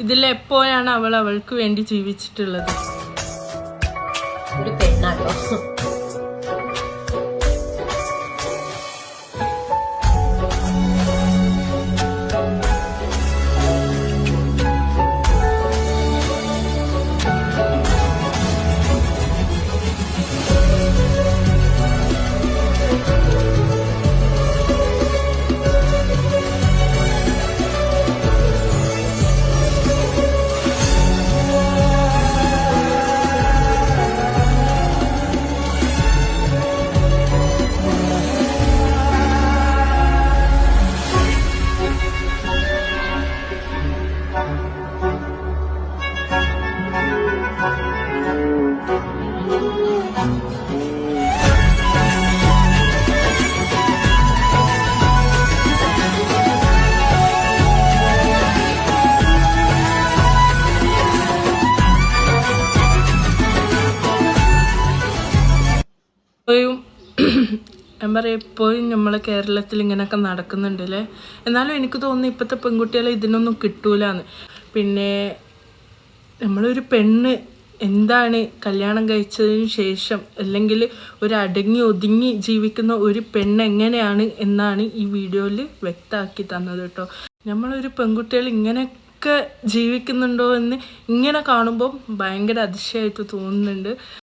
ഇതിലെപ്പോഴാണ് അവൾക്ക് വേണ്ടി ജീവിച്ചിട്ടുള്ളത്? ഒരു പെണ്ണാട്ടോ. ഞാൻ പറയാം, എപ്പോഴും നമ്മളെ കേരളത്തിൽ ഇങ്ങനെയൊക്കെ നടക്കുന്നുണ്ടല്ലേ. എന്നാലും എനിക്ക് തോന്നുന്നു ഇപ്പോഴത്തെ പെൺകുട്ടികളെ ഇതിനൊന്നും കിട്ടൂലെന്ന്. പിന്നെ നമ്മളൊരു പെണ്ണ് എന്താണ് കല്യാണം കഴിച്ചതിന് ശേഷം, അല്ലെങ്കിൽ ഒരു അടങ്ങി ഒതുങ്ങി ജീവിക്കുന്ന ഒരു പെണ്ണ് എങ്ങനെയാണ് എന്നാണ് ഈ വീഡിയോയിൽ വ്യക്തമാക്കി തന്നത് കേട്ടോ. നമ്മളൊരു പെൺകുട്ടികൾ ഇങ്ങനെയൊക്കെ ജീവിക്കുന്നുണ്ടോ എന്ന് ഇങ്ങനെ കാണുമ്പോൾ ഭയങ്കര അതിശയമായിട്ട് തോന്നുന്നുണ്ട്.